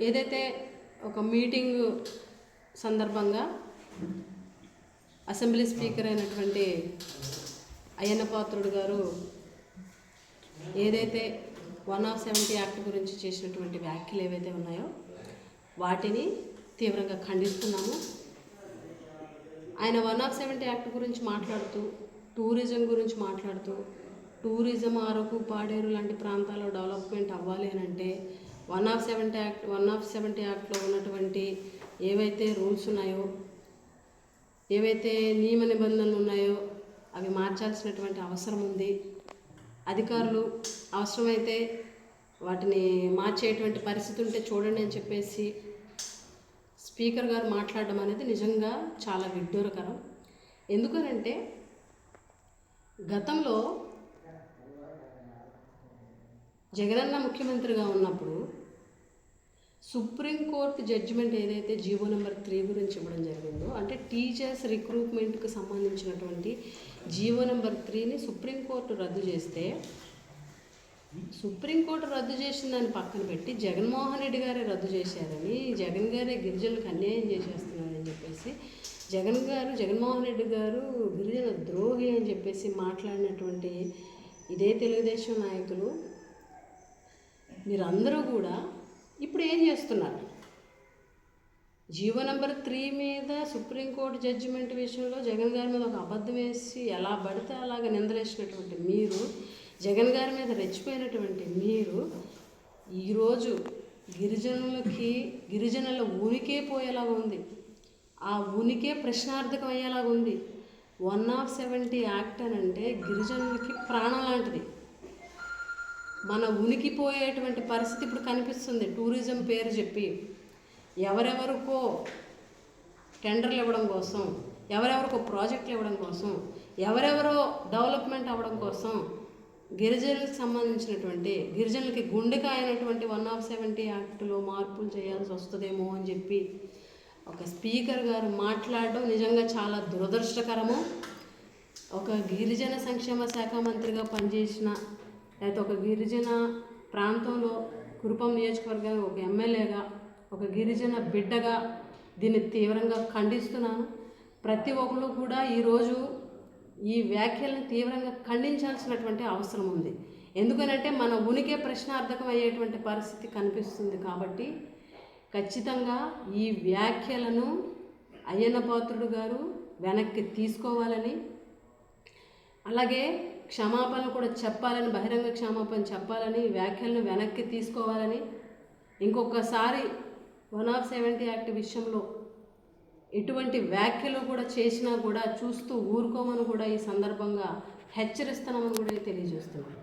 ఏదైతే ఒక మీటింగ్ సందర్భంగా అసెంబ్లీ స్పీకర్ అయినటువంటి అయ్యన్న పాత్రుడు గారు ఏదైతే 170 యాక్ట్ గురించి చేసినటువంటి వ్యాఖ్యలు ఏవైతే ఉన్నాయో వాటిని తీవ్రంగా ఖండిస్తున్నాము. ఆయన 170 యాక్ట్ గురించి మాట్లాడుతూ టూరిజం గురించి మాట్లాడుతూ టూరిజం అరకు పాడేరు లాంటి ప్రాంతాల్లో డెవలప్మెంట్ అవ్వాలి అని అంటే 170 యాక్ట్లో ఉన్నటువంటి ఏవైతే రూల్స్ ఉన్నాయో ఏవైతే నియమ నిబంధనలు ఉన్నాయో అవి మార్చాల్సినటువంటి అవసరం ఉంది. అధికారులు అవసరమైతే వాటిని మార్చేటువంటి పరిస్థితి ఉంటే చూడండి అని చెప్పేసి స్పీకర్ గారు మాట్లాడడం అనేది నిజంగా చాలా విడ్డూరకరం. ఎందుకనంటే గతంలో జగనన్న ముఖ్యమంత్రిగా ఉన్నప్పుడు సుప్రీంకోర్టు జడ్జిమెంట్ ఏదైతే జీవో నెంబర్ 3 గురించి ఇవ్వడం జరిగిందో, అంటే టీచర్స్ రిక్రూట్మెంట్కి సంబంధించినటువంటి జీవో నెంబర్ 3ని సుప్రీంకోర్టు రద్దు చేస్తే, సుప్రీంకోర్టు రద్దు చేసిన దాన్ని పక్కన పెట్టి జగన్మోహన్ రెడ్డి గారే రద్దు చేశారని, జగన్ గారే గిరిజనులకు అన్యాయం చేసేస్తున్నారని చెప్పేసి జగన్మోహన్ రెడ్డి గారు గిరిజన ద్రోహి అని చెప్పేసి మాట్లాడినటువంటి ఇదే తెలుగుదేశం నాయకులు మీరందరూ కూడా ఇప్పుడు ఏం చేస్తున్నారు? జీవో నెంబర్ 3 మీద సుప్రీంకోర్టు జడ్జిమెంట్ విషయంలో జగన్ గారి మీద ఒక అబద్ధం వేసి ఎలా పడితే అలాగ నిందలేసినటువంటి మీరు, జగన్ గారి మీద రెచ్చిపోయినటువంటి మీరు ఈరోజు గిరిజనుల ఉనికే పోయేలాగా ఉంది, ఆ ఉనికే ప్రశ్నార్థకం అయ్యేలాగా ఉంది. 170 యాక్ట్ అని అంటే గిరిజనులకి ప్రాణం లాంటిది. మన ఉనికిపోయేటువంటి పరిస్థితి ఇప్పుడు కనిపిస్తుంది. టూరిజం పేరు చెప్పి ఎవరెవరికో టెండర్లు ఇవ్వడం కోసం, ఎవరెవరికో ప్రాజెక్టులు ఇవ్వడం కోసం, ఎవరెవరో డెవలప్మెంట్ అవ్వడం కోసం గిరిజనులకు సంబంధించినటువంటి గిరిజనులకి గుండెగా అయినటువంటి 170 యాక్టులో మార్పులు చేయాల్సి వస్తుందేమో అని చెప్పి ఒక స్పీకర్ గారు మాట్లాడడం నిజంగా చాలా దురదృష్టకరము. ఒక గిరిజన సంక్షేమ శాఖ మంత్రిగా పనిచేసిన, లేకపోతే ఒక గిరిజన ప్రాంతంలో కురుపం నియోజకవర్గానికి ఒక ఎమ్మెల్యేగా, ఒక గిరిజన బిడ్డగా దీన్ని తీవ్రంగా ఖండిస్తున్నాను. ప్రతి ఒక్కరు కూడా ఈరోజు ఈ వ్యాఖ్యలను తీవ్రంగా ఖండించాల్సినటువంటి అవసరం ఉంది. ఎందుకనంటే మన ఉనికే ప్రశ్నార్థకం అయ్యేటువంటి పరిస్థితి కనిపిస్తుంది. కాబట్టి ఖచ్చితంగా ఈ వ్యాఖ్యలను అయ్యన్న పాత్రుడు గారు వెనక్కి తీసుకోవాలని, అలాగే క్షమాపణ కూడా చెప్పాలని, బహిరంగ క్షమాపణ చెప్పాలని, వ్యాఖ్యలను వెనక్కి తీసుకోవాలని, ఇంకొకసారి 170 యాక్ట్ విషయంలో ఎటువంటి వ్యాఖ్యలు కూడా చేసినా కూడా చూస్తూ ఊరుకోమని కూడా ఈ సందర్భంగా హెచ్చరిస్తున్నామని కూడా తెలియజేస్తున్నాను.